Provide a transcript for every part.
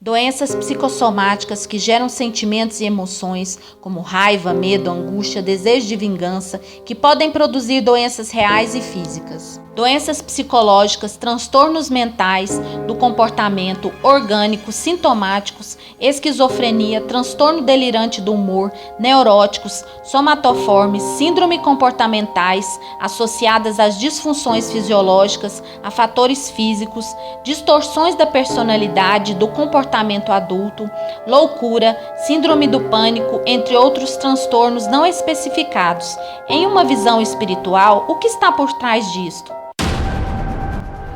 Doenças psicossomáticas que geram sentimentos e emoções como raiva, medo, angústia, desejo de vingança, que podem produzir doenças reais e físicas. Doenças psicológicas, transtornos mentais do comportamento orgânicos, sintomáticos, esquizofrenia, transtorno delirante do humor, neuróticos, somatoformes, síndrome comportamentais associadas às disfunções fisiológicas, a fatores físicos, distorções da personalidade, do comportamento adulto, loucura, síndrome do pânico, entre outros transtornos não especificados. Em uma visão espiritual, o que está por trás disto?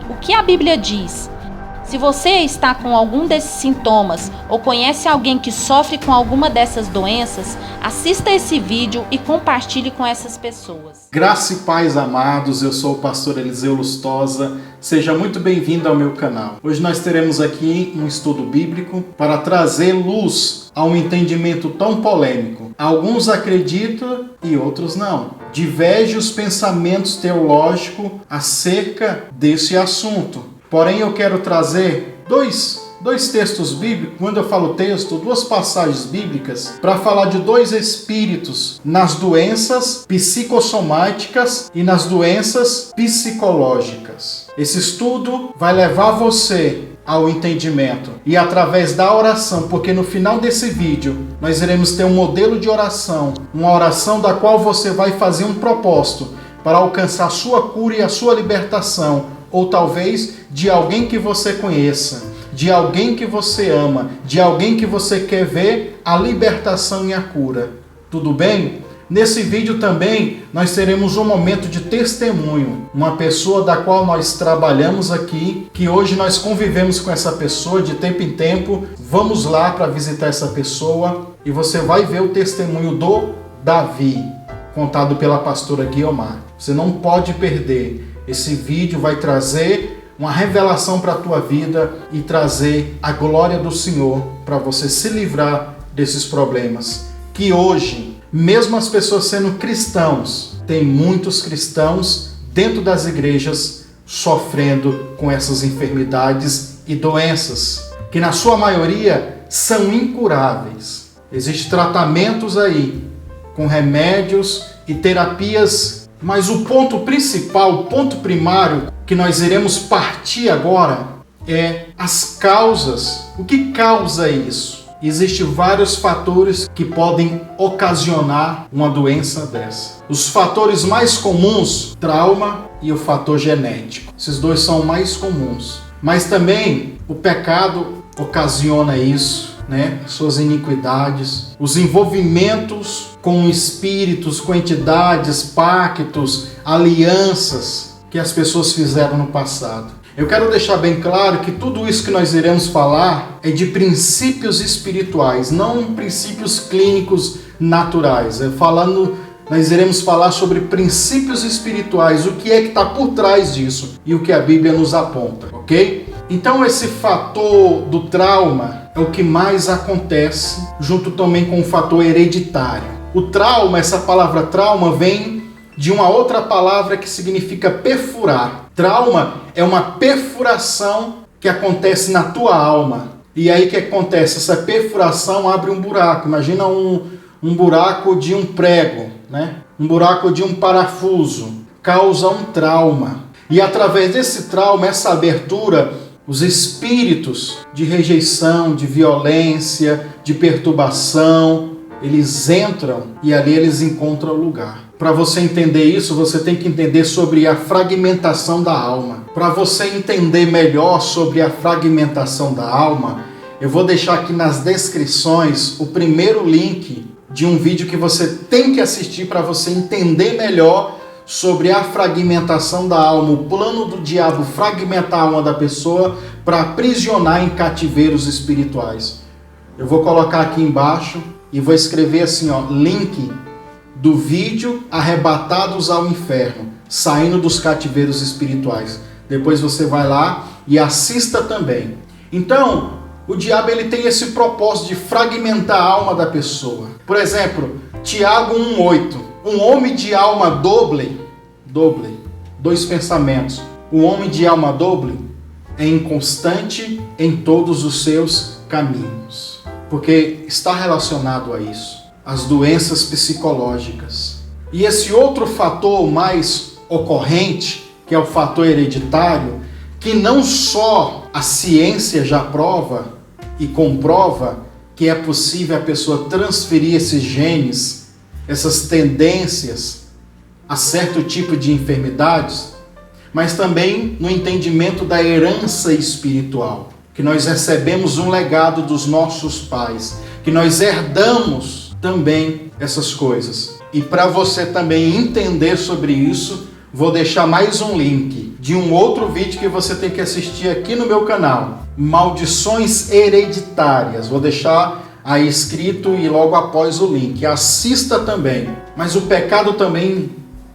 O que a Bíblia diz? Se você está com algum desses sintomas ou conhece alguém que sofre com alguma dessas doenças, assista esse vídeo e compartilhe com essas pessoas. Graça e paz, amados, eu sou o pastor Eliseu Lustosa, seja muito bem-vindo ao meu canal. Hoje nós teremos aqui um estudo bíblico para trazer luz a um entendimento tão polêmico. Alguns acreditam e outros não. Divergem os pensamentos teológicos acerca desse assunto. Porém, eu quero trazer dois textos bíblicos, quando eu falo texto, duas passagens bíblicas, para falar de dois espíritos nas doenças psicossomáticas e nas doenças psicológicas. Esse estudo vai levar você ao entendimento e através da oração, porque no final desse vídeo nós iremos ter um modelo de oração, uma oração da qual você vai fazer um propósito para alcançar a sua cura e a sua libertação, ou talvez de alguém que você conheça, de alguém que você ama, de alguém que você quer ver a libertação e a cura. Tudo bem? Nesse vídeo também nós teremos um momento de testemunho, uma pessoa da qual nós trabalhamos aqui, que hoje nós convivemos com essa pessoa de tempo em tempo. Vamos lá para visitar essa pessoa e você vai ver o testemunho do Davi, contado pela pastora Guiomar. Você não pode perder. Esse vídeo vai trazer uma revelação para a tua vida e trazer a glória do Senhor para você se livrar desses problemas. Que hoje, mesmo as pessoas sendo cristãos, tem muitos cristãos dentro das igrejas sofrendo com essas enfermidades e doenças, que na sua maioria são incuráveis. Existem tratamentos aí, com remédios e terapias. Mas o ponto principal, o ponto primário que nós iremos partir agora é as causas. O que causa isso? Existem vários fatores que podem ocasionar uma doença dessa. Os fatores mais comuns, trauma e o fator genético. Esses dois são mais comuns. Mas também o pecado ocasiona isso, suas iniquidades, os envolvimentos com espíritos, com entidades, pactos, alianças que as pessoas fizeram no passado. Eu quero deixar bem claro que tudo isso que nós iremos falar é de princípios espirituais, não princípios clínicos naturais. Nós iremos falar sobre princípios espirituais, o que é que está por trás disso e o que a Bíblia nos aponta, ok? Então esse fator do trauma é o que mais acontece, junto também com o fator hereditário. O trauma, essa palavra trauma, vem de uma outra palavra que significa perfurar. Trauma é uma perfuração que acontece na tua alma. E aí o que acontece? Essa perfuração abre um buraco. Imagina um buraco de um prego, um buraco de um parafuso. Causa um trauma. E através desse trauma, essa abertura, os espíritos de rejeição, de violência, de perturbação, eles entram e ali eles encontram lugar. Para você entender isso, você tem que entender sobre a fragmentação da alma. Para você entender melhor sobre a fragmentação da alma, eu vou deixar aqui nas descrições o primeiro link de um vídeo que você tem que assistir para você entender melhor sobre a fragmentação da alma, o plano do diabo fragmentar a alma da pessoa para aprisionar em cativeiros espirituais. Eu vou colocar aqui embaixo e vou escrever assim, link do vídeo Arrebatados ao Inferno, saindo dos cativeiros espirituais. Depois você vai lá e assista também. Então, o diabo ele tem esse propósito de fragmentar a alma da pessoa. Por exemplo, Tiago 1,8. Um homem de alma doble, dois pensamentos. O homem de alma doble é inconstante em todos os seus caminhos, porque está relacionado a isso, as doenças psicológicas. E esse outro fator mais ocorrente, que é o fator hereditário, que não só a ciência já prova e comprova que é possível a pessoa transferir esses genes, essas tendências a certo tipo de enfermidades, mas também no entendimento da herança espiritual, que nós recebemos um legado dos nossos pais, que nós herdamos também essas coisas. E para você também entender sobre isso, vou deixar mais um link de um outro vídeo que você tem que assistir aqui no meu canal, Maldições Hereditárias. Vou deixar aí escrito e logo após o link. Assista também. Mas o pecado também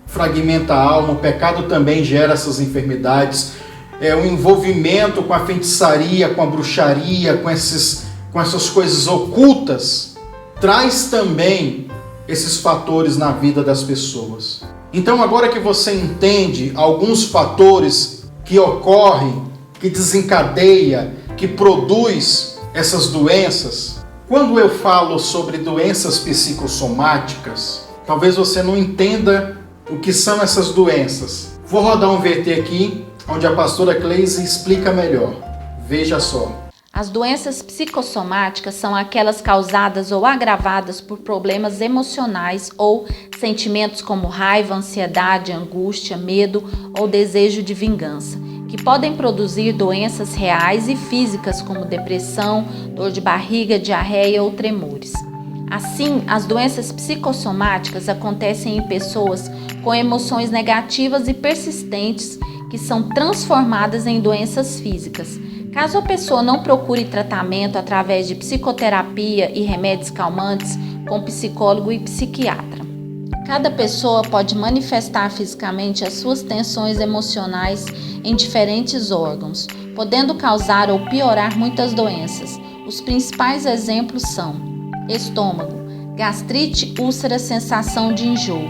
fragmenta a alma, o pecado também gera essas enfermidades. O envolvimento com a feitiçaria, com a bruxaria, com essas coisas ocultas, traz também esses fatores na vida das pessoas. Então, agora que você entende alguns fatores que ocorrem, que desencadeia, que produz essas doenças, quando eu falo sobre doenças psicossomáticas, talvez você não entenda o que são essas doenças. Vou rodar um VT aqui, onde a pastora Cleise explica melhor. Veja só. As doenças psicossomáticas são aquelas causadas ou agravadas por problemas emocionais ou sentimentos como raiva, ansiedade, angústia, medo ou desejo de vingança, que podem produzir doenças reais e físicas como depressão, dor de barriga, diarreia ou tremores. Assim, as doenças psicossomáticas acontecem em pessoas com emoções negativas e persistentes que são transformadas em doenças físicas. Caso a pessoa não procure tratamento através de psicoterapia e remédios calmantes com psicólogo e psiquiatra. Cada pessoa pode manifestar fisicamente as suas tensões emocionais em diferentes órgãos, podendo causar ou piorar muitas doenças. Os principais exemplos são estômago, gastrite, úlcera, sensação de enjoo,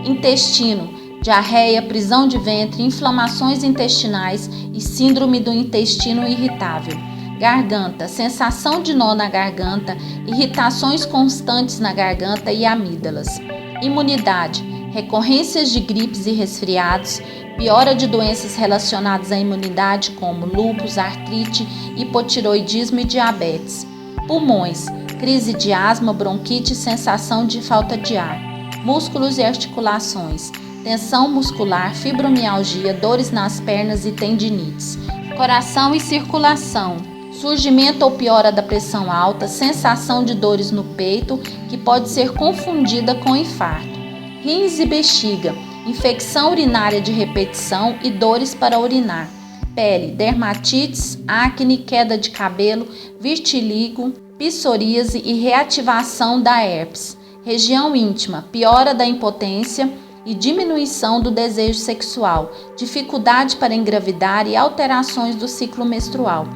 intestino, diarreia, prisão de ventre, inflamações intestinais e síndrome do intestino irritável. Garganta, sensação de nó na garganta, irritações constantes na garganta e amígdalas. Imunidade, recorrências de gripes e resfriados, piora de doenças relacionadas à imunidade como lúpus, artrite, hipotiroidismo e diabetes. Pulmões, crise de asma, bronquite e sensação de falta de ar. Músculos e articulações, tensão muscular, fibromialgia, dores nas pernas e tendinites. Coração e circulação, surgimento ou piora da pressão alta, sensação de dores no peito, que pode ser confundida com infarto. Rins e bexiga, infecção urinária de repetição e dores para urinar. Pele, dermatites, acne, queda de cabelo, vitiligo, psoríase e reativação da herpes. Região íntima, piora da impotência e diminuição do desejo sexual, dificuldade para engravidar e alterações do ciclo menstrual.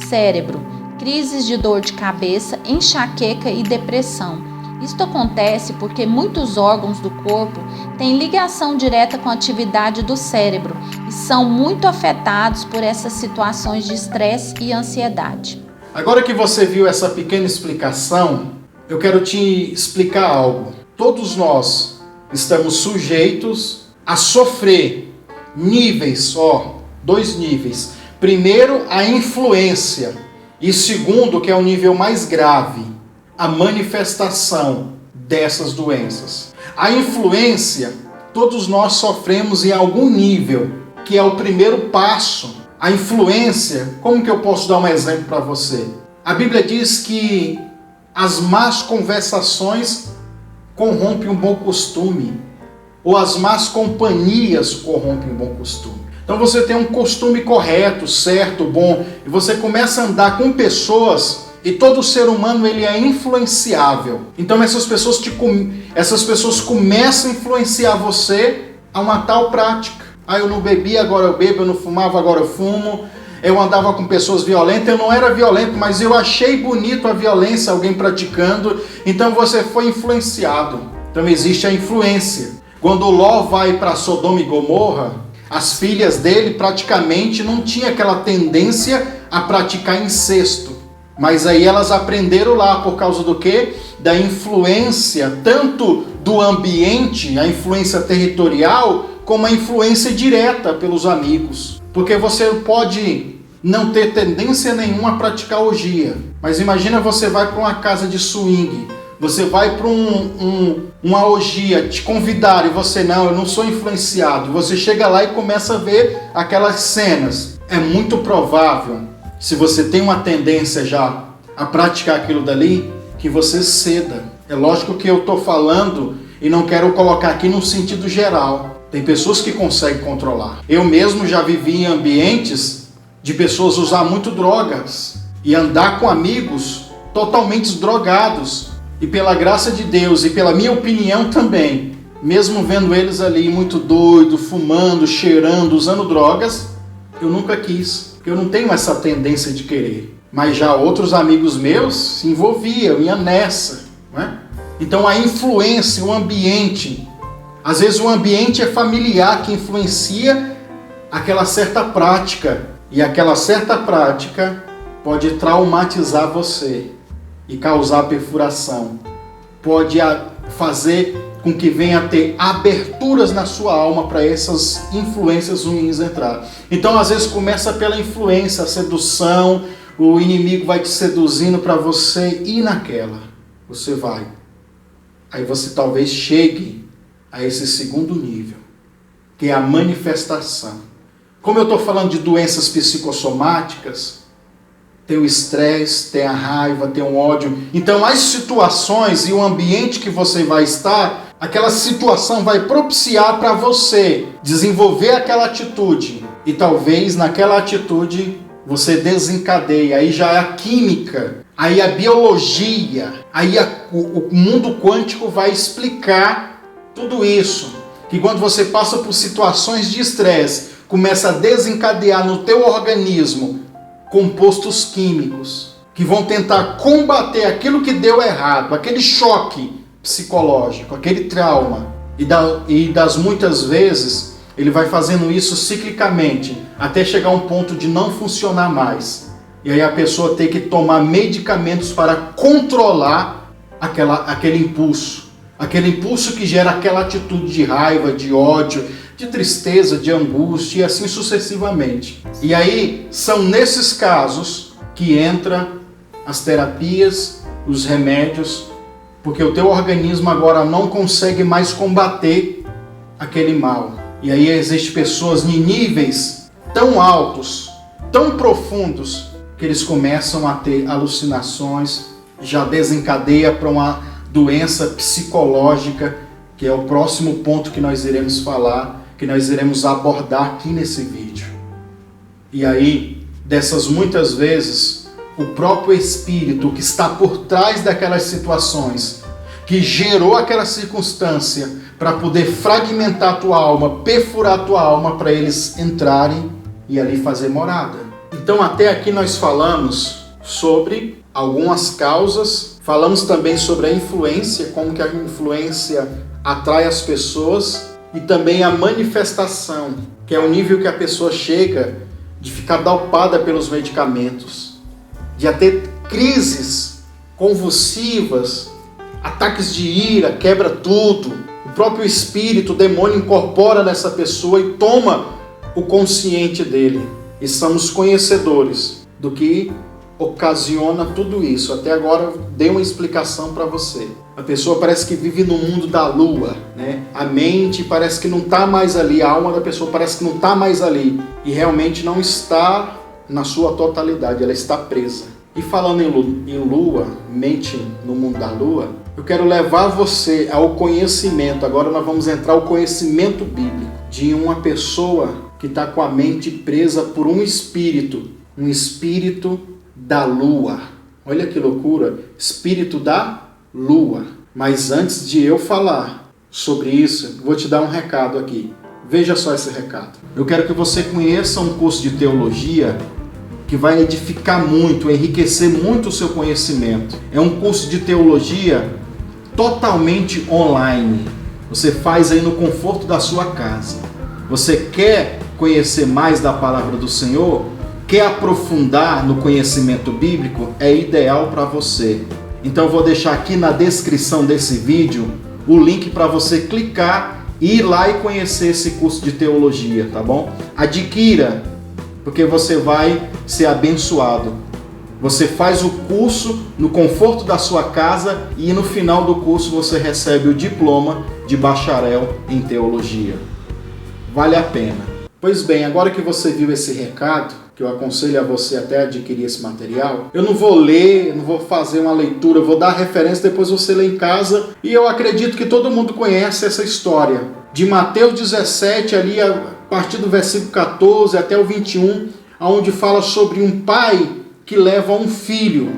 Cérebro, crises de dor de cabeça, enxaqueca e depressão. Isto acontece porque muitos órgãos do corpo têm ligação direta com a atividade do cérebro e são muito afetados por essas situações de estresse e ansiedade. Agora que você viu essa pequena explicação, eu quero te explicar algo. Todos nós estamos sujeitos a sofrer dois níveis. Primeiro, a influência. E segundo, que é o nível mais grave, a manifestação dessas doenças. A influência, todos nós sofremos em algum nível, que é o primeiro passo. A influência, como que eu posso dar um exemplo para você? A Bíblia diz que as más conversações corrompem um bom costume, ou as más companhias corrompem um bom costume. Então você tem um costume correto, certo, bom, e você começa a andar com pessoas, e todo ser humano ele é influenciável. Então essas pessoas começam a influenciar você a uma tal prática. Eu não bebia, agora eu bebo, eu não fumava, agora eu fumo. Eu andava com pessoas violentas, eu não era violento, mas eu achei bonito a violência, alguém praticando, então você foi influenciado. Então existe a influência. Quando Ló vai para Sodoma e Gomorra, as filhas dele praticamente não tinham aquela tendência a praticar incesto. Mas aí elas aprenderam lá por causa do quê? Da influência, tanto do ambiente, a influência territorial, como a influência direta pelos amigos. Porque você pode não ter tendência nenhuma a praticar orgia, mas imagina você vai para uma casa de swing, você vai para uma orgia, te convidaram e você, não, eu não sou influenciado. Você chega lá e começa a ver aquelas cenas. É muito provável, se você tem uma tendência já a praticar aquilo dali, que você ceda. É lógico que eu estou falando e não quero colocar aqui no sentido geral. Tem pessoas que conseguem controlar. Eu mesmo já vivi em ambientes de pessoas usar muito drogas e andar com amigos totalmente drogados. E pela graça de Deus e pela minha opinião também, mesmo vendo eles ali muito doido, fumando, cheirando, usando drogas, eu nunca quis, porque eu não tenho essa tendência de querer. Mas já outros amigos meus se envolviam, iam nessa, não é? Então a influência, o ambiente, às vezes o ambiente é familiar que influencia aquela certa prática, e aquela certa prática pode traumatizar você e causar perfuração, pode fazer com que venha a ter aberturas na sua alma para essas influências ruins entrar. Então às vezes começa pela influência, a sedução, o inimigo vai te seduzindo para você ir naquela, você vai. Aí você talvez chegue a esse segundo nível, que é a manifestação. Como eu estou falando de doenças psicossomáticas, tem o estresse, tem a raiva, tem o ódio. Então as situações e o ambiente que você vai estar, aquela situação vai propiciar para você desenvolver aquela atitude. E talvez naquela atitude você desencadeia. Aí já é a química, aí a biologia, aí o mundo quântico vai explicar tudo isso. Que quando você passa por situações de estresse, começa a desencadear no teu organismo compostos químicos que vão tentar combater aquilo que deu errado, aquele choque psicológico, aquele trauma. E das muitas vezes, ele vai fazendo isso ciclicamente, até chegar a um ponto de não funcionar mais. E aí a pessoa tem que tomar medicamentos para controlar aquele impulso. Aquele impulso que gera aquela atitude de raiva, de ódio, de tristeza, de angústia e assim sucessivamente. E aí são nesses casos que entram as terapias, os remédios, porque o teu organismo agora não consegue mais combater aquele mal. E aí existem pessoas em níveis tão altos, tão profundos, que eles começam a ter alucinações, já desencadeia para uma doença psicológica, que é o próximo ponto que nós iremos falar, que nós iremos abordar aqui nesse vídeo. E aí, dessas muitas vezes, o próprio espírito que está por trás daquelas situações, que gerou aquela circunstância para poder fragmentar a tua alma, perfurar a tua alma para eles entrarem e ali fazer morada. Então até aqui nós falamos sobre algumas causas, falamos também sobre a influência, como que a influência atrai as pessoas, e também a manifestação, que é o nível que a pessoa chega de ficar dopada pelos medicamentos, de ter crises convulsivas, ataques de ira, quebra tudo. O próprio espírito, o demônio incorpora nessa pessoa e toma o consciente dele. E somos conhecedores do que ocasiona tudo isso. Até agora eu dei uma explicação para você. A pessoa parece que vive no mundo da lua, né? A mente parece que não está mais ali, a alma da pessoa parece que não está mais ali. E realmente não está na sua totalidade, ela está presa. E falando em lua, mente no mundo da lua, eu quero levar você ao conhecimento. Agora nós vamos entrar ao conhecimento bíblico de uma pessoa que está com a mente presa por um espírito da lua. Olha que loucura, espírito da lua. Mas antes de eu falar sobre isso, vou te dar um recado aqui. Veja só esse recado. Eu quero que você conheça um curso de teologia que vai edificar muito, enriquecer muito o seu conhecimento. É um curso de teologia totalmente online. Você faz aí no conforto da sua casa. Você quer conhecer mais da palavra do Senhor? quer aprofundar no conhecimento bíblico, é ideal para você. Então eu vou deixar aqui na descrição desse vídeo o link para você clicar e ir lá e conhecer esse curso de teologia, tá bom? Adquira, porque você vai ser abençoado. Você faz o curso no conforto da sua casa e no final do curso você recebe o diploma de bacharel em teologia. Vale a pena. Pois bem, agora que você viu esse recado, que eu aconselho a você até adquirir esse material, eu não vou ler, não vou fazer uma leitura, eu vou dar referência, depois você lê em casa, e eu acredito que todo mundo conhece essa história. De Mateus 17, ali a partir do versículo 14 até o 21, onde fala sobre um pai que leva um filho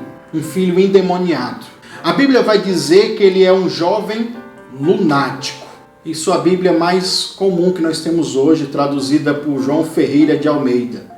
endemoniado. A Bíblia vai dizer que ele é um jovem lunático. Isso é a Bíblia mais comum que nós temos hoje, traduzida por João Ferreira de Almeida.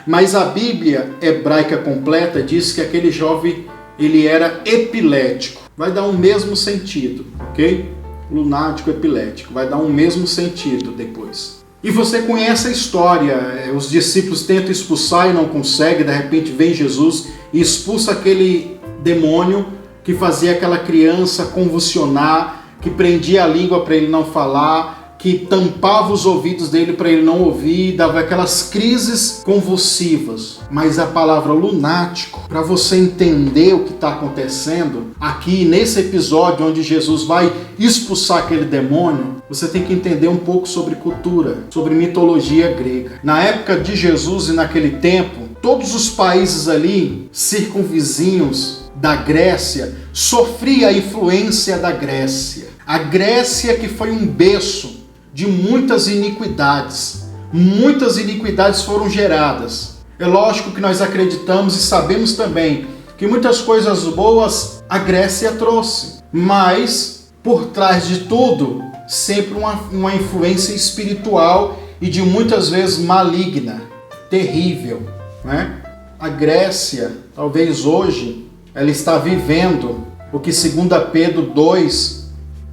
Mas a Bíblia hebraica completa diz que aquele jovem ele era epilético. Vai dar o mesmo sentido, ok? Lunático, epilético. Vai dar o mesmo sentido depois. E você conhece a história. Os discípulos tentam expulsar e não conseguem. De repente vem Jesus e expulsa aquele demônio que fazia aquela criança convulsionar, que prendia a língua para ele não falar, que tampava os ouvidos dele para ele não ouvir, dava aquelas crises convulsivas. Mas a palavra lunático, para você entender o que está acontecendo, aqui nesse episódio onde Jesus vai expulsar aquele demônio, você tem que entender um pouco sobre cultura, sobre mitologia grega. Na época de Jesus e naquele tempo, todos os países ali, circunvizinhos da Grécia, sofria a influência da Grécia. A Grécia que foi um berço de muitas iniquidades. Muitas iniquidades foram geradas. É lógico que nós acreditamos e sabemos também que muitas coisas boas a Grécia trouxe. Mas, por trás de tudo, sempre uma influência espiritual e de muitas vezes maligna, terrível, né? A Grécia, talvez hoje, ela está vivendo o que 2 Pedro 2,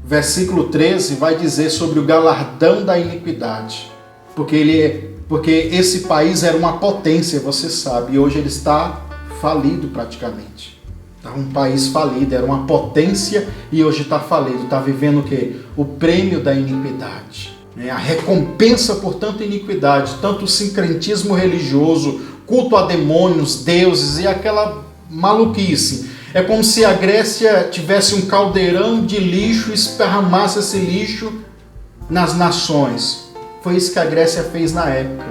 versículo 13, vai dizer sobre o galardão da iniquidade. Porque esse país era uma potência, você sabe, e hoje ele está falido praticamente. Está um país falido, era uma potência e hoje está falido. Está vivendo o quê? O prêmio da iniquidade. A recompensa por tanta iniquidade, tanto sincretismo religioso, culto a demônios, deuses e aquela maluquice. É como se a Grécia tivesse um caldeirão de lixo e esparramasse esse lixo nas nações. Foi isso que a Grécia fez na época.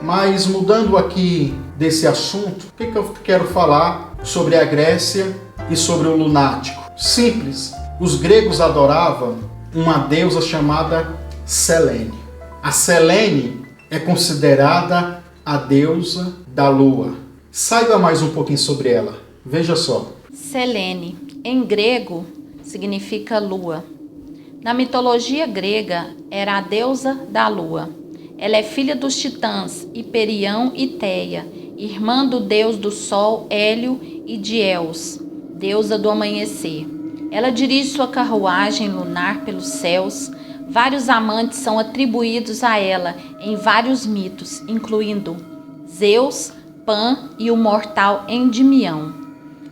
Mas mudando aqui desse assunto, o que eu quero falar sobre a Grécia e sobre o lunático? Simples. Os gregos adoravam uma deusa chamada Selene. A Selene é considerada a deusa da lua. Saiba mais um pouquinho sobre ela. Veja só. Selene, em grego, significa lua. Na mitologia grega, era a deusa da lua. Ela é filha dos titãs Hiperião e Teia, irmã do deus do sol Hélio e de Eos, deusa do amanhecer. Ela dirige sua carruagem lunar pelos céus. Vários amantes são atribuídos a ela em vários mitos, incluindo Zeus, Pan e o mortal Endimião.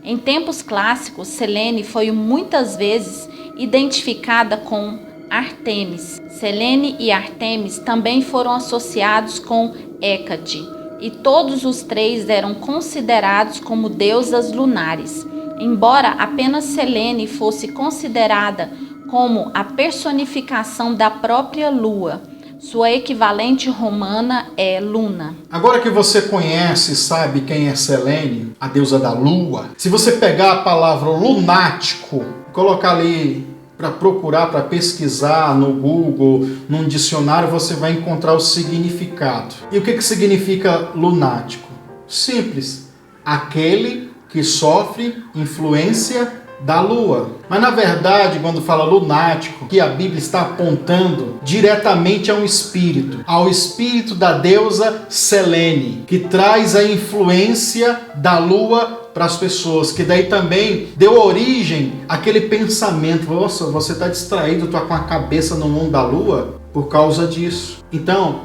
Em tempos clássicos, Selene foi muitas vezes identificada com Ártemis. Selene e Ártemis também foram associados com Hécate, e todos os três eram considerados como deusas lunares. Embora apenas Selene fosse considerada como a personificação da própria lua, sua equivalente romana é Luna. Agora que você conhece e sabe quem é Selene, a deusa da lua, se você pegar a palavra lunático, colocar ali para procurar, para pesquisar no Google, num dicionário, você vai encontrar o significado. E o que significa lunático? Simples. Aquele que sofre influência da lua. Mas na verdade, quando fala lunático, que a Bíblia está apontando diretamente ao espírito da deusa Selene, que traz a influência da lua para as pessoas, que daí também deu origem àquele pensamento: nossa, você está distraído, está com a cabeça no mundo da lua, Por causa disso. Então,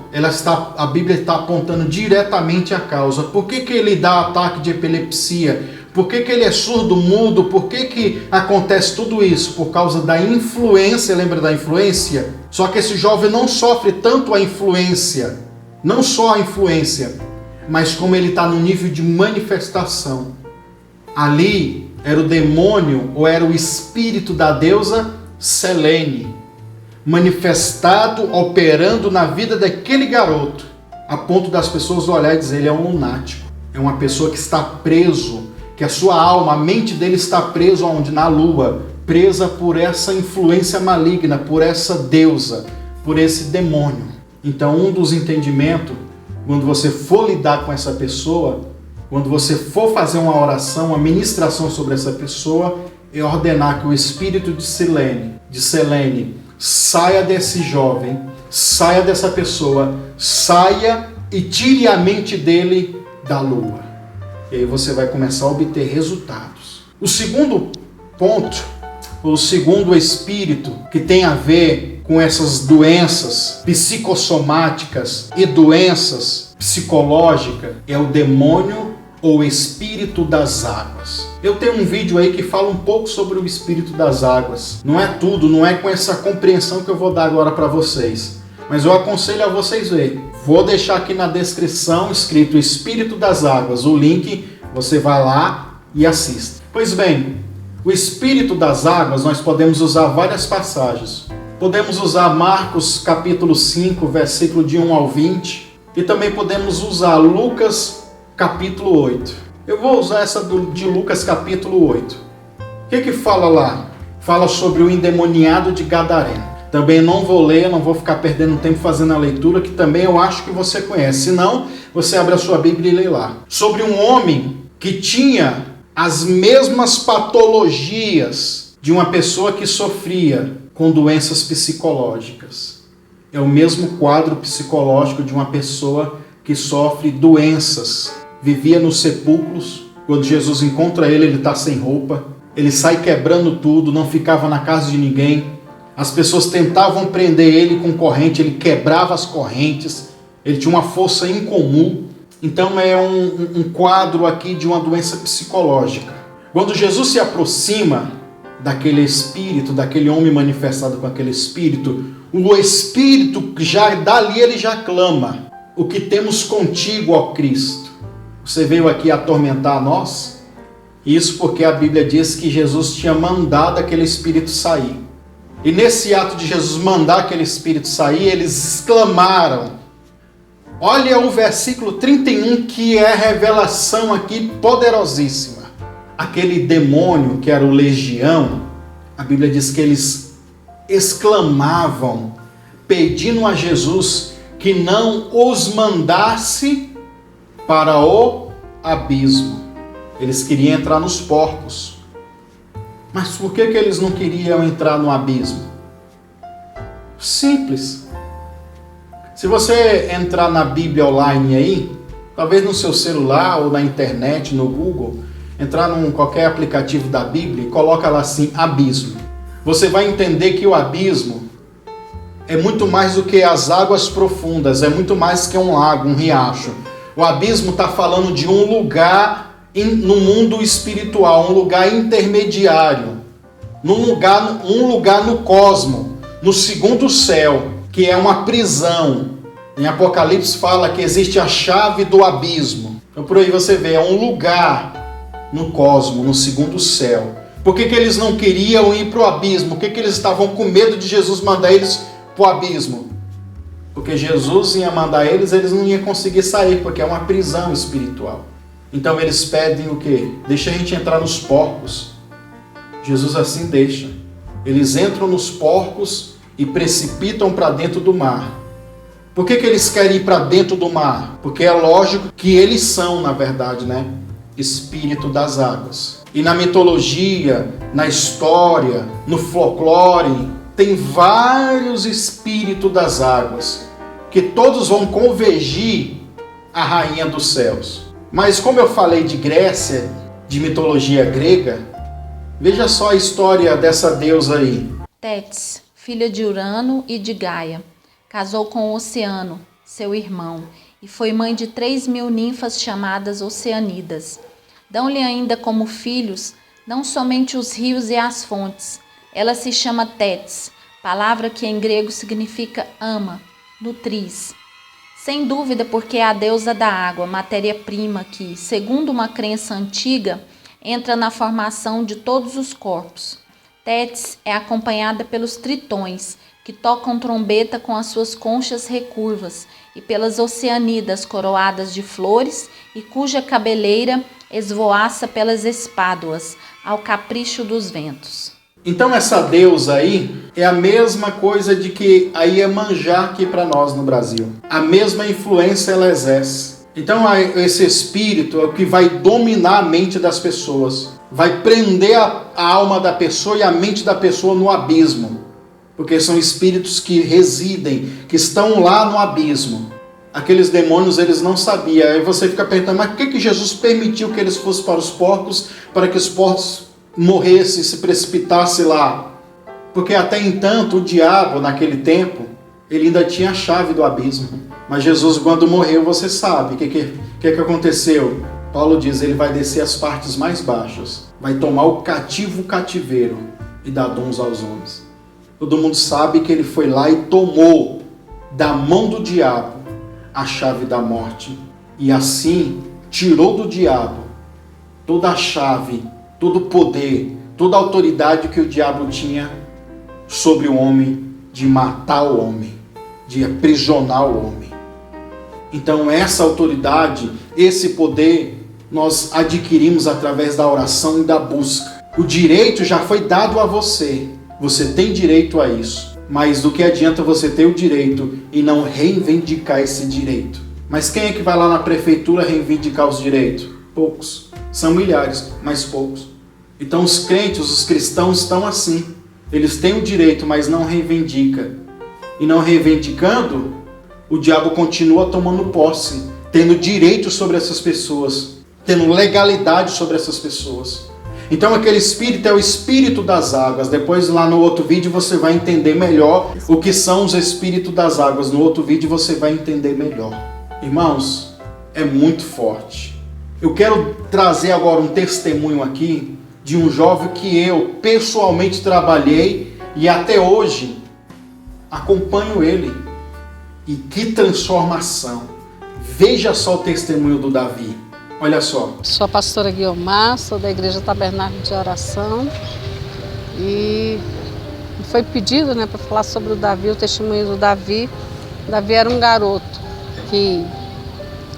a Bíblia está apontando diretamente a causa. Por que ele dá ataque de epilepsia? Por que ele é surdo, mudo? Por que acontece tudo isso? Por causa da influência, lembra da influência? Só que esse jovem não sofre tanto a influência, não só a influência, mas como ele está no nível de manifestação. Ali era o demônio ou era o espírito da deusa Selene, manifestado, operando na vida daquele garoto, a ponto das pessoas olharem e dizer, ele é um lunático, é uma pessoa que está preso, que a sua alma, a mente dele está preso aonde? Na lua, presa por essa influência maligna, por essa deusa, por esse demônio. Então, um dos entendimentos, quando você for lidar com essa pessoa, quando você for fazer uma oração, uma ministração sobre essa pessoa, é ordenar que o espírito de Selene saia desse jovem, saia dessa pessoa, saia e tire a mente dele da lua. E aí você vai começar a obter resultados. O segundo ponto, o segundo espírito que tem a ver com essas doenças psicossomáticas e doenças psicológicas é o demônio ou espírito das águas. Eu tenho um vídeo aí que fala um pouco sobre o espírito das águas. Não é tudo, não é com essa compreensão que eu vou dar agora para vocês. Mas eu aconselho a vocês verem. Vou deixar aqui na descrição escrito Espírito das Águas. O link, você vai lá e assista. Pois bem, o Espírito das Águas nós podemos usar várias passagens. Podemos usar Marcos capítulo 5, versículo de 1 ao 20. E também podemos usar Lucas capítulo 8. Eu vou usar essa de Lucas capítulo 8. O que fala lá? Fala sobre o endemoniado de Gadareno. Também não vou ler, não vou ficar perdendo tempo fazendo a leitura, que também eu acho que você conhece. Se não, você abre a sua Bíblia e lê lá. Sobre um homem que tinha as mesmas patologias de uma pessoa que sofria com doenças psicológicas. É o mesmo quadro psicológico de uma pessoa que sofre doenças. Vivia nos sepulcros. Quando Jesus encontra ele, ele está sem roupa. Ele sai quebrando tudo, não ficava na casa de ninguém. As pessoas tentavam prender ele com corrente, ele quebrava as correntes, ele tinha uma força incomum. Então é um quadro aqui de uma doença psicológica. Quando Jesus se aproxima daquele espírito, daquele homem manifestado com aquele espírito, o espírito já dali ele já clama: o que temos contigo, ó Cristo? Você veio aqui atormentar nós? Isso porque a Bíblia diz que Jesus tinha mandado aquele espírito sair. E nesse ato de Jesus mandar aquele espírito sair, eles exclamaram. Olha o versículo 31, que é revelação aqui poderosíssima. Aquele demônio que era o legião, a Bíblia diz que eles exclamavam, pedindo a Jesus que não os mandasse para o abismo. Eles queriam entrar nos porcos. Mas por que eles não queriam entrar no abismo? Simples. Se você entrar na Bíblia online aí, talvez no seu celular ou na internet, no Google, entrar num qualquer aplicativo da Bíblia e coloca lá assim, abismo. Você vai entender que o abismo é muito mais do que as águas profundas, é muito mais que um lago, um riacho. O abismo está falando de um lugar no mundo espiritual, um lugar intermediário, um lugar no cosmo, no segundo céu, que é uma prisão. Em Apocalipse fala que existe a chave do abismo. Então por aí você vê, é um lugar no cosmo, no segundo céu. Por que eles não queriam ir para o abismo? Por que eles estavam com medo de Jesus mandar eles para o abismo? Porque Jesus ia mandar eles não iam conseguir sair, porque é uma prisão espiritual. Então eles pedem o quê? Deixa a gente entrar nos porcos. Jesus assim deixa. Eles entram nos porcos e precipitam para dentro do mar. Por que eles querem ir para dentro do mar? Porque é lógico que eles são, na verdade, espírito das águas. E na mitologia, na história, no folclore, tem vários espíritos das águas, que todos vão convergir à rainha dos céus. Mas como eu falei de Grécia, de mitologia grega, veja só a história dessa deusa aí. Tétis, filha de Urano e de Gaia, Casou com Oceano, seu irmão, e foi mãe de 3.000 ninfas chamadas Oceanidas. Dão-lhe ainda como filhos não somente os rios e as fontes. Ela se chama Tétis, palavra que em grego significa ama, nutriz. Sem dúvida porque é a deusa da água, matéria-prima que, segundo uma crença antiga, entra na formação de todos os corpos. Tétis é acompanhada pelos tritões, que tocam trombeta com as suas conchas recurvas, e pelas oceanidas coroadas de flores e cuja cabeleira esvoaça pelas espáduas, ao capricho dos ventos. Então essa deusa aí é a mesma coisa de que a Iemanjá aqui para nós no Brasil. A mesma influência ela exerce. Então esse espírito é o que vai dominar a mente das pessoas. Vai prender a alma da pessoa e a mente da pessoa no abismo. Porque são espíritos que residem, que estão lá no abismo. Aqueles demônios, eles não sabiam. Aí você fica perguntando, mas por que Jesus permitiu que eles fossem para os porcos, para que os porcos morressem, se precipitassem lá? Porque até então, o diabo, naquele tempo, ele ainda tinha a chave do abismo. Mas Jesus, quando morreu, você sabe o que aconteceu. Paulo diz, ele vai descer as partes mais baixas, vai tomar o cativeiro e dar dons aos homens. Todo mundo sabe que ele foi lá e tomou da mão do diabo a chave da morte. E assim tirou do diabo toda a chave, todo o poder, toda a autoridade que o diabo tinha sobre o homem, de matar o homem, de aprisionar o homem. Então essa autoridade, esse poder, nós adquirimos através da oração e da busca. O direito já foi dado a você. Você tem direito a isso. Mas do que adianta você ter o direito e não reivindicar esse direito? Mas quem é que vai lá na prefeitura reivindicar os direitos? Poucos. São milhares, mas poucos. Então os crentes, os cristãos estão assim. Eles têm o direito, mas não reivindicam. E não reivindicando, o diabo continua tomando posse, tendo direito sobre essas pessoas, tendo legalidade sobre essas pessoas. Então aquele espírito é o espírito das águas. Depois lá no outro vídeo você vai entender melhor o que são os espíritos das águas. No outro vídeo você vai entender melhor. Irmãos, é muito forte. Eu quero trazer agora um testemunho aqui de um jovem que eu pessoalmente trabalhei e até hoje acompanho ele. E que transformação! Veja só o testemunho do Davi. Olha só. Sou a pastora Guiomar, sou da Igreja Tabernáculo de Oração e foi pedido, para falar sobre o Davi, o testemunho do Davi. Davi era um garoto que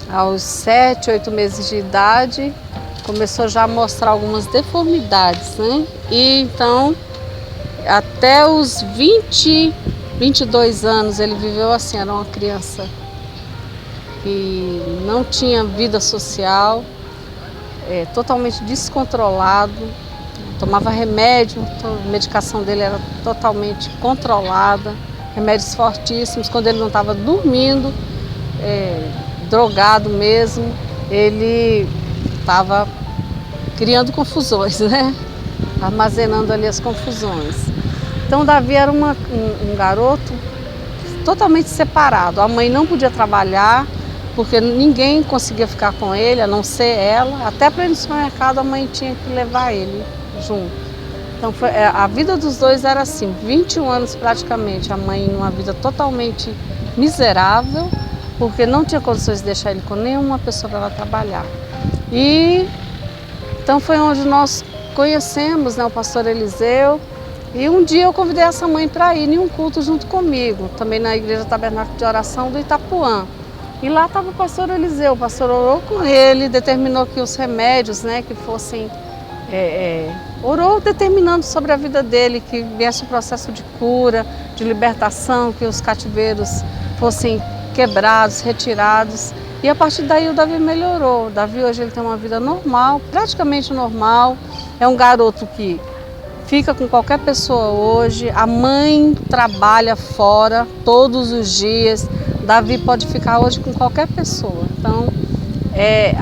aos 7, 8 meses de idade começou já a mostrar algumas deformidades, E então até os 22 anos ele viveu assim, era uma criança que não tinha vida social, totalmente descontrolado, tomava remédio, a medicação dele era totalmente controlada, remédios fortíssimos. Quando ele não estava dormindo, drogado mesmo, ele estava criando confusões, armazenando ali as confusões. Então Davi era um garoto totalmente separado, a mãe não podia trabalhar, porque ninguém conseguia ficar com ele, a não ser ela. Até para ir no supermercado a mãe tinha que levar ele junto. Então a vida dos dois era assim, 21 anos praticamente, a mãe numa vida totalmente miserável, porque não tinha condições de deixar ele com nenhuma pessoa para ela trabalhar. E então foi onde nós conhecemos, o pastor Eliseu, e um dia eu convidei essa mãe para ir em um culto junto comigo, também na Igreja Tabernáculo de Oração do Itapuã. E lá estava o pastor Eliseu, o pastor orou com ele, determinou que os remédios, que fossem, orou determinando sobre a vida dele, que viesse o processo de cura, de libertação, que os cativeiros fossem quebrados, retirados. E a partir daí o Davi melhorou. O Davi hoje ele tem uma vida normal, praticamente normal. É um garoto que fica com qualquer pessoa hoje, a mãe trabalha fora todos os dias. Davi pode ficar hoje com qualquer pessoa. Então,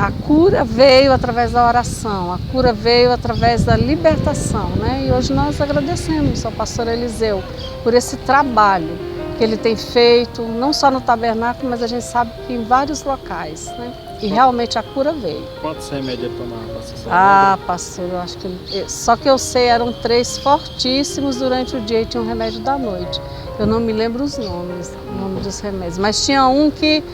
a cura veio através da oração, a cura veio através da libertação, E hoje nós agradecemos ao pastor Eliseu por esse trabalho. que ele tem feito, não só no tabernáculo, mas a gente sabe que em vários locais, né? E realmente a cura veio. Quantos remédios ele tomava, pastor? Ah, pastor, eu acho que... Só que eu sei, eram 3 fortíssimos durante o dia e tinha um remédio da noite. Eu não me lembro os nomes, o nome dos remédios. Mas tinha um que,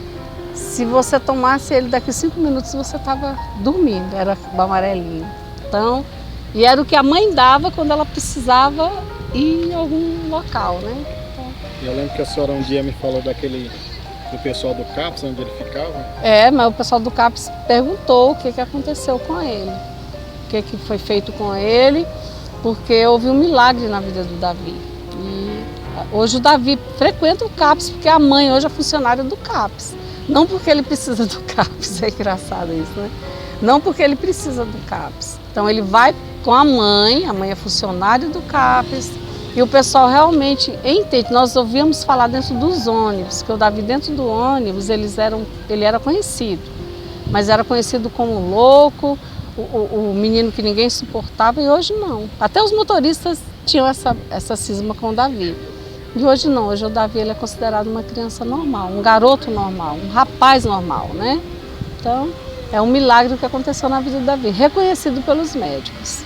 se você tomasse ele daqui 5 minutos, você estava dormindo. Era o amarelinho. Então, e era o que a mãe dava quando ela precisava ir em algum local, né? Então, eu lembro que a senhora um dia me falou do pessoal do CAPS, onde ele ficava. mas o pessoal do CAPS perguntou o que aconteceu com ele. O que foi feito com ele, porque houve um milagre na vida do Davi. E hoje o Davi frequenta o CAPS, porque a mãe hoje é funcionária do CAPS. Não porque ele precisa do CAPS, é engraçado isso, né? Não porque ele precisa do CAPS. Então ele vai com a mãe é funcionária do CAPS, e o pessoal realmente entende. Nós ouvíamos falar dentro dos ônibus, que o Davi dentro do ônibus, ele era conhecido, mas era conhecido como louco, o menino que ninguém suportava, e hoje não. Até os motoristas tinham essa cisma com o Davi. E hoje não, hoje o Davi ele é considerado uma criança normal, um garoto normal, um rapaz normal, né? Então, é um milagre o que aconteceu na vida do Davi, reconhecido pelos médicos.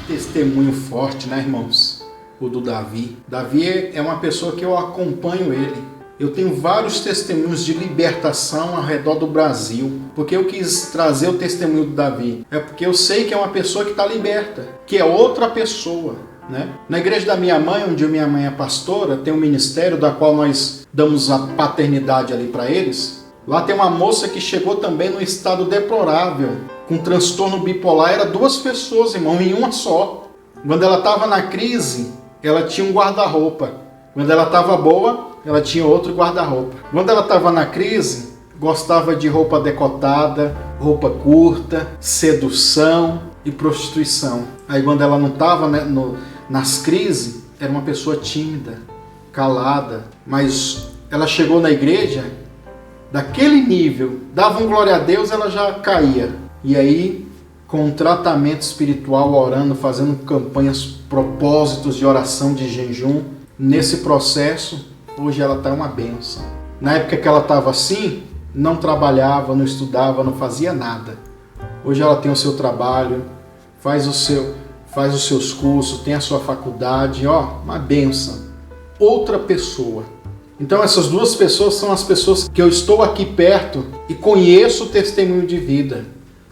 Testemunho forte, né, irmãos? O do Davi. Davi é uma pessoa que eu acompanho ele. Eu tenho vários testemunhos de libertação ao redor do Brasil. Porque eu quis trazer o testemunho do Davi. É porque eu sei que é uma pessoa que está liberta, que é outra pessoa, né? Na igreja da minha mãe, onde minha mãe é pastora, tem um ministério da qual nós damos a paternidade ali para eles. Lá tem uma moça que chegou também num estado deplorável, com transtorno bipolar. Era 2 pessoas, irmão, em uma só. Quando ela estava na crise, ela tinha um guarda-roupa. Quando ela estava boa, ela tinha outro guarda-roupa. Quando ela estava na crise, gostava de roupa decotada, roupa curta, sedução e prostituição. Aí quando ela não estava, né, nas crises, era uma pessoa tímida, calada. Mas ela chegou na igreja, daquele nível, dava um glória a Deus, ela já caía. E aí, com um tratamento espiritual, orando, fazendo campanhas, propósitos de oração, de jejum, nesse processo, hoje ela está uma bênção. Na época que ela estava assim, não trabalhava, não estudava, não fazia nada. Hoje ela tem o seu trabalho, faz os seus cursos, tem a sua faculdade, uma bênção. Outra pessoa. Então essas 2 pessoas são as pessoas que eu estou aqui perto e conheço o testemunho de vida.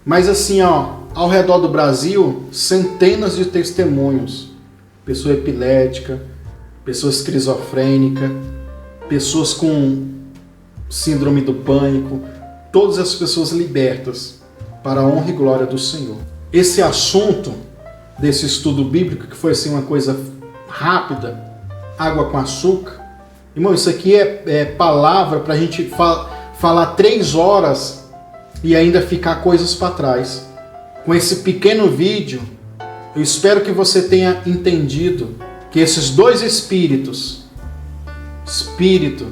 Mas assim, ao redor do Brasil, centenas de testemunhos. Pessoa epilética, pessoa esquizofrênica, pessoas com síndrome do pânico, todas as pessoas libertas para a honra e glória do Senhor. Esse assunto desse estudo bíblico, que foi assim uma coisa rápida, água com açúcar, irmão, isso aqui é palavra para a gente falar 3 horas e ainda ficar coisas para trás. Com esse pequeno vídeo, eu espero que você tenha entendido que esses 2 espíritos, espírito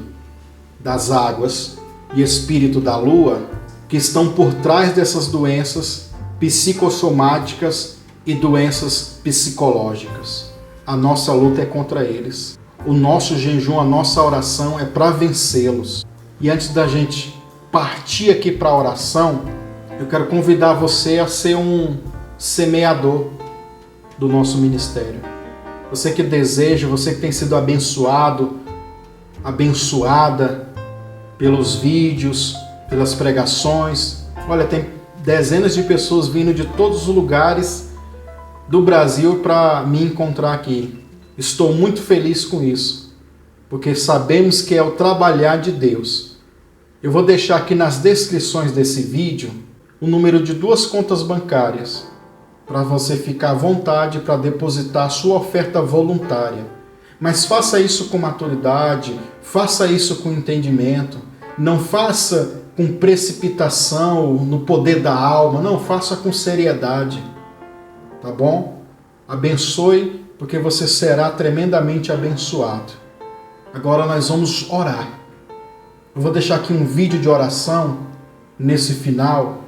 das águas e espírito da lua, que estão por trás dessas doenças psicossomáticas e doenças psicológicas. A nossa luta é contra eles. O nosso jejum, a nossa oração é para vencê-los. E antes da gente partir aqui para a oração, eu quero convidar você a ser um semeador do nosso ministério. Você que deseja, você que tem sido abençoado, abençoada pelos vídeos, pelas pregações. Olha, tem dezenas de pessoas vindo de todos os lugares do Brasil para me encontrar aqui. Estou muito feliz com isso, porque sabemos que é o trabalhar de Deus. Eu vou deixar aqui nas descrições desse vídeo o número de 2 contas bancárias para você ficar à vontade para depositar sua oferta voluntária. Mas faça isso com maturidade, faça isso com entendimento, não faça com precipitação no poder da alma, não, faça com seriedade, tá bom? Abençoe, porque você será tremendamente abençoado. Agora nós vamos orar. Eu vou deixar aqui um vídeo de oração nesse final,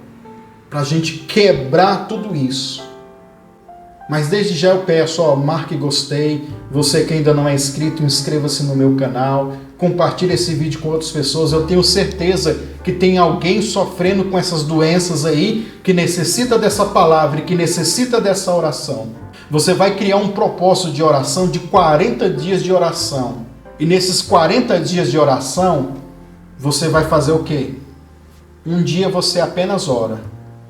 para a gente quebrar tudo isso. Mas desde já eu peço, marque gostei. Você que ainda não é inscrito, inscreva-se no meu canal. Compartilhe esse vídeo com outras pessoas. Eu tenho certeza que tem alguém sofrendo com essas doenças aí, que necessita dessa palavra e que necessita dessa oração. Você vai criar um propósito de oração de 40 dias de oração. E nesses 40 dias de oração, você vai fazer o quê? Um dia você apenas ora.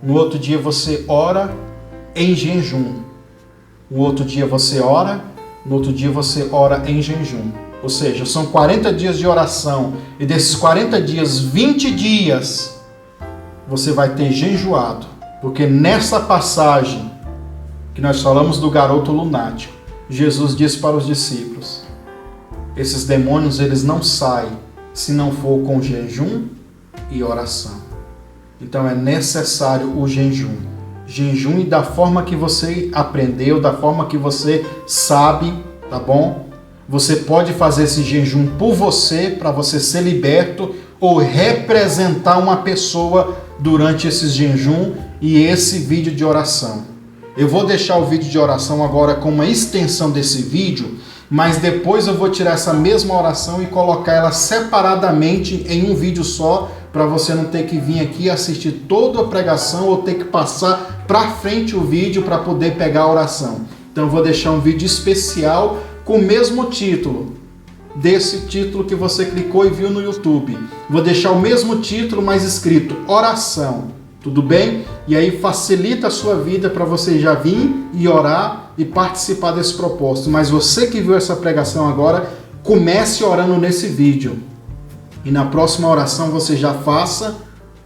No outro dia você ora em jejum. No outro dia você ora. No outro dia você ora em jejum. Ou seja, são 40 dias de oração. E desses 40 dias, 20 dias, você vai ter jejuado. Porque nessa passagem que nós falamos do garoto lunático, Jesus disse para os discípulos: esses demônios, eles não saem se não for com jejum e oração. Então é necessário o jejum. Jejum e da forma que você aprendeu, da forma que você sabe, tá bom? Você pode fazer esse jejum por você, para você ser liberto, ou representar uma pessoa durante esse jejum e esse vídeo de oração. Eu vou deixar o vídeo de oração agora com uma extensão desse vídeo, mas depois eu vou tirar essa mesma oração e colocar ela separadamente em um vídeo só, para você não ter que vir aqui assistir toda a pregação ou ter que passar para frente o vídeo para poder pegar a oração. Então eu vou deixar um vídeo especial com o mesmo título, desse título que você clicou e viu no YouTube. Vou deixar o mesmo título, mas escrito oração. Tudo bem? E aí facilita a sua vida para você já vir e orar e participar desse propósito. Mas você que viu essa pregação agora, comece orando nesse vídeo. E na próxima oração você já faça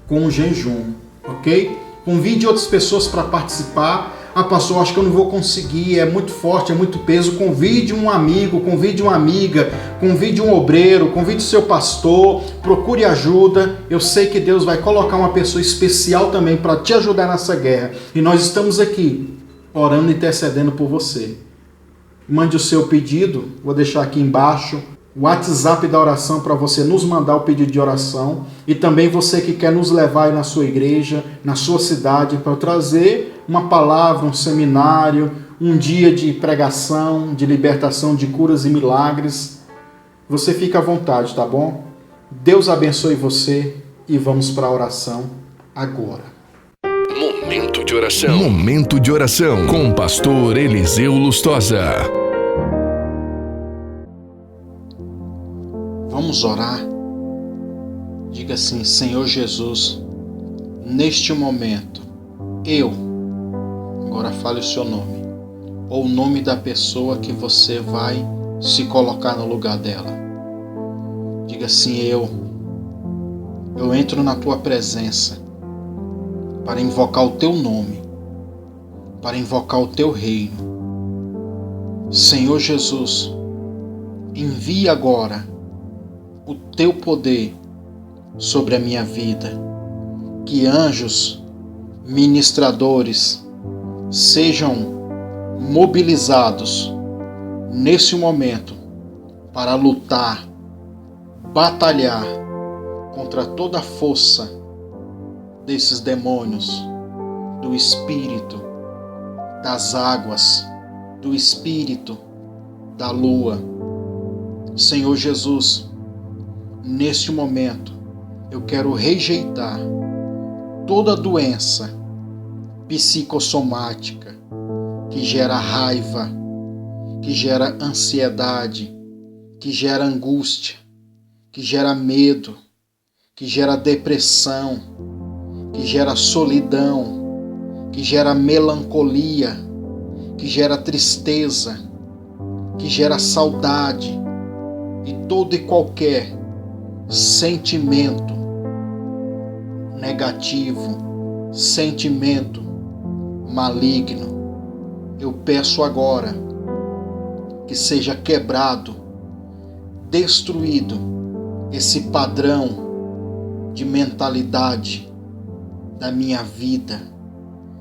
com o jejum, ok? Convide outras pessoas para participar. Ah, pastor, acho que eu não vou conseguir, é muito forte, é muito peso. Convide um amigo, convide uma amiga, convide um obreiro, convide o seu pastor, procure ajuda. Eu sei que Deus vai colocar uma pessoa especial também para te ajudar nessa guerra. E nós estamos aqui, orando e intercedendo por você. Mande o seu pedido, vou deixar aqui embaixo o WhatsApp da oração para você nos mandar o pedido de oração. E também você que quer nos levar aí na sua igreja, na sua cidade, para trazer uma palavra, um seminário, um dia de pregação, de libertação, de curas e milagres. Você fica à vontade, tá bom? Deus abençoe você e vamos para a oração agora. Momento de oração. Momento de oração com o pastor Eliseu Lustosa. Vamos orar. Diga assim: Senhor Jesus, neste momento, agora fale o seu nome, ou o nome da pessoa que você vai se colocar no lugar dela. Diga assim: eu entro na tua presença para invocar o teu nome, para invocar o teu reino. Senhor Jesus, envia agora o teu poder sobre a minha vida. Que anjos ministradores sejam mobilizados nesse momento para lutar, batalhar contra toda a força desses demônios, do espírito das águas, do espírito da lua. Senhor Jesus, neste momento, eu quero rejeitar toda doença psicossomática que gera raiva, que gera ansiedade, que gera angústia, que gera medo, que gera depressão, que gera solidão, que gera melancolia, que gera tristeza, que gera saudade e todo e qualquer sentimento negativo, sentimento maligno. Eu peço agora que seja quebrado, destruído esse padrão de mentalidade da minha vida.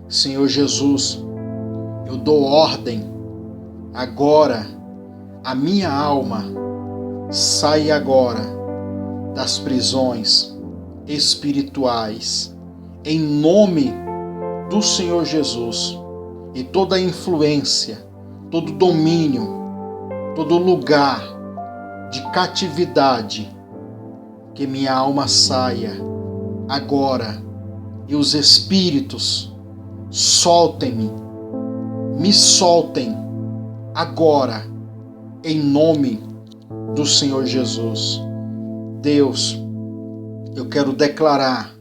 Senhor Jesus, eu dou ordem agora, a minha alma sai agora das prisões espirituais, em nome do Senhor Jesus. e toda influência, todo domínio, todo lugar de catividade, que minha alma saia agora e os espíritos soltem-me, me soltem agora, em nome do Senhor Jesus. Deus, eu quero declarar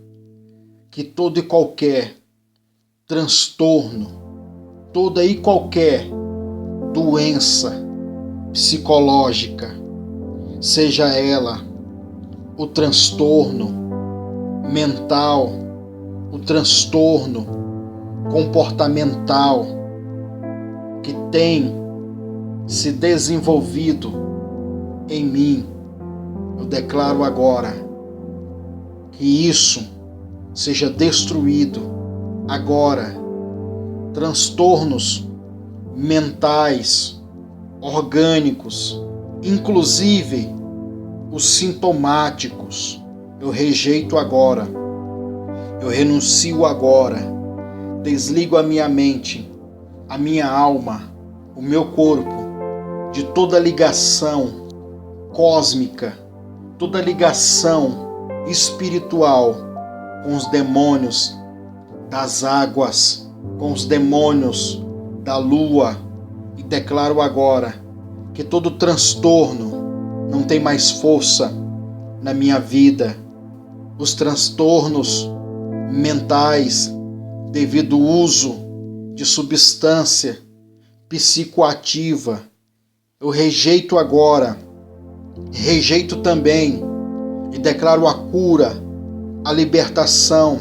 que todo e qualquer transtorno, toda e qualquer doença psicológica, seja ela o transtorno mental, o transtorno comportamental que tem se desenvolvido em mim, eu declaro agora que isso seja destruído agora. Transtornos mentais, orgânicos, inclusive os sintomáticos, eu rejeito agora, eu renuncio agora, desligo a minha mente, a minha alma, o meu corpo de toda ligação cósmica, toda ligação espiritual com os demônios das águas, com os demônios da lua, e declaro agora que todo transtorno não tem mais força na minha vida. Os transtornos mentais devido ao uso de substância psicoativa, eu rejeito agora, rejeito também e declaro a cura, a libertação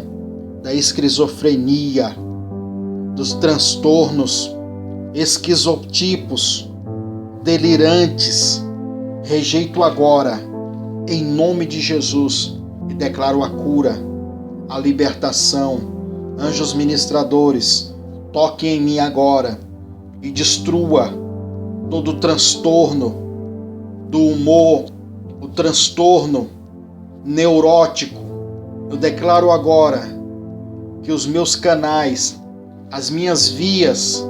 da esquizofrenia, dos transtornos esquizotipos, delirantes. Rejeito agora, em nome de Jesus, e declaro a cura, a libertação. Anjos ministradores, toquem em mim agora e destrua todo o transtorno do humor, o transtorno neurótico. Eu declaro agora que os meus canais, as minhas vias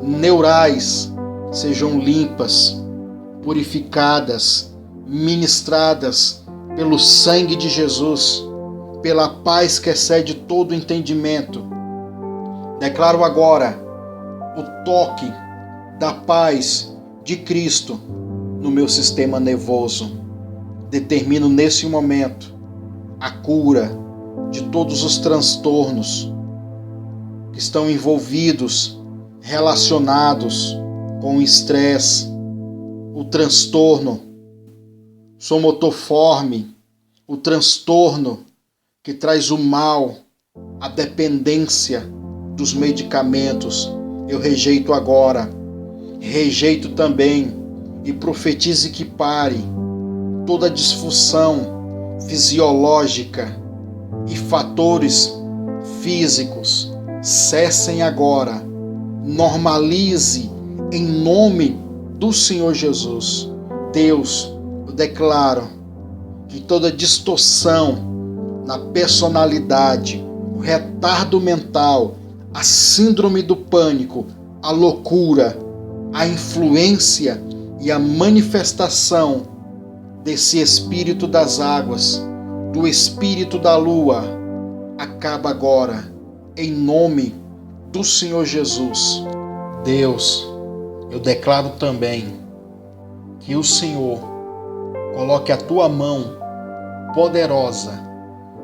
neurais sejam limpas, purificadas, ministradas pelo sangue de Jesus, pela paz que excede todo entendimento. Declaro agora o toque da paz de Cristo no meu sistema nervoso. Determino nesse momento a cura de todos os transtornos que estão envolvidos, relacionados com o estresse, o transtorno somotoforme, o transtorno que traz o mal, a dependência dos medicamentos. Eu rejeito agora, rejeito também e profetize que pare toda disfunção fisiológica e fatores físicos. Cessem agora, normalize em nome do Senhor Jesus. Deus, eu declaro que toda distorção na personalidade, o retardo mental, a síndrome do pânico, a loucura, a influência e a manifestação desse espírito das águas, do espírito da lua, acaba agora, em nome do Senhor Jesus. Deus, eu declaro também que o Senhor coloque a tua mão poderosa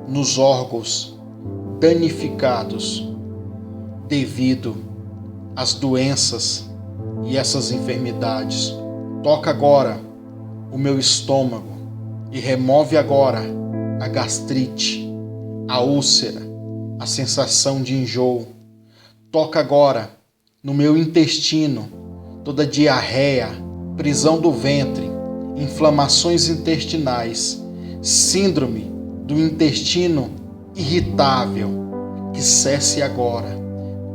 nos órgãos danificados devido às doenças e essas enfermidades. Toca agora o meu estômago e remove agora a gastrite, a úlcera, a sensação de enjoo. Toca agora no meu intestino toda diarreia, prisão do ventre, inflamações intestinais, síndrome do intestino irritável, que cesse agora.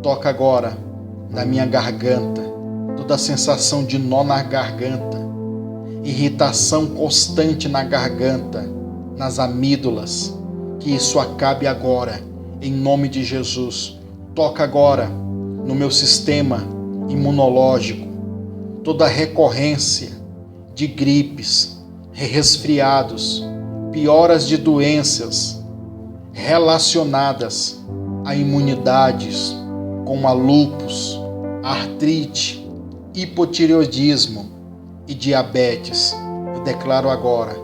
Toca agora na minha garganta, toda a sensação de nó na garganta, irritação constante na garganta, nas amígdalas, que isso acabe agora, em nome de Jesus. Toca agora no meu sistema imunológico, toda recorrência de gripes, resfriados, pioras de doenças relacionadas a imunidades, como a lúpus, artrite, hipotireoidismo e diabetes. Eu declaro agora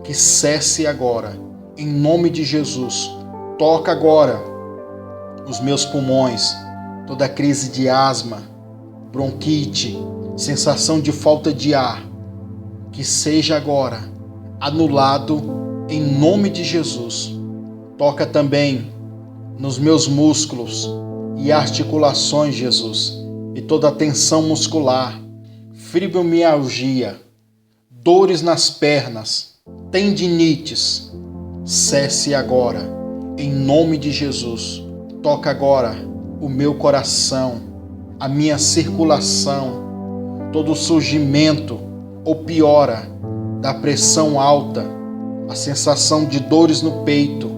que cesse agora, em nome de Jesus. Toca agora os meus pulmões, toda crise de asma, bronquite, sensação de falta de ar, que seja agora anulado em nome de Jesus. Toca também nos meus músculos e articulações, Jesus, e toda a tensão muscular, fibromialgia, dores nas pernas, tendinites, cesse agora, em nome de Jesus. Toca agora o meu coração, a minha circulação, todo o surgimento ou piora da pressão alta, a sensação de dores no peito,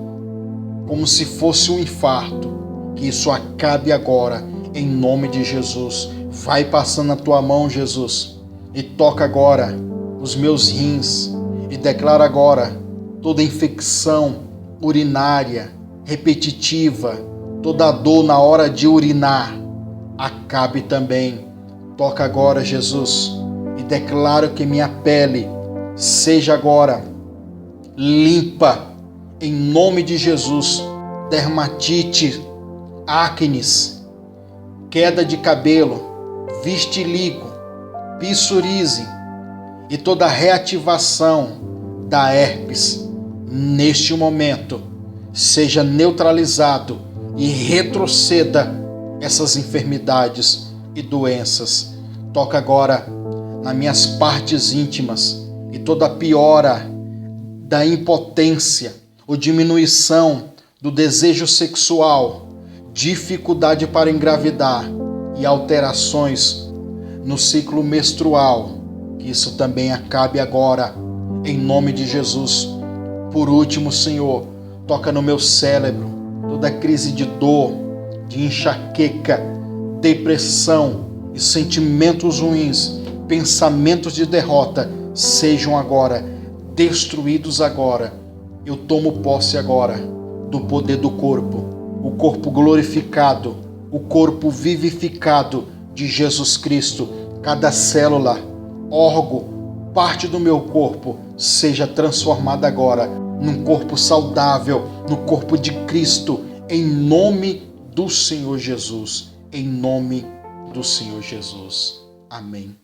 como se fosse um infarto, que isso acabe agora, em nome de Jesus. Vai passando a tua mão, Jesus, e toca agora os meus rins, e declara agora toda infecção urinária, repetitiva, toda dor na hora de urinar, acabe também. Toca agora, Jesus, e declaro que minha pele seja agora limpa, em nome de Jesus. Dermatite, acnes, queda de cabelo, vitiligo, psoríase e toda a reativação da herpes, neste momento, seja neutralizado e retroceda essas enfermidades e doenças. Toca agora nas minhas partes íntimas e toda a piora da impotência ou diminuição do desejo sexual, dificuldade para engravidar e alterações no ciclo menstrual, que isso também acabe agora, em nome de Jesus. Por último, Senhor, toca no meu cérebro, toda crise de dor, de enxaqueca, depressão e sentimentos ruins, pensamentos de derrota, sejam agora destruídos agora. Eu tomo posse agora do poder do corpo, o corpo glorificado, o corpo vivificado de Jesus Cristo. Cada célula, órgão, parte do meu corpo seja transformada agora num corpo saudável, no corpo de Cristo, em nome do Senhor Jesus, em nome do Senhor Jesus. Amém.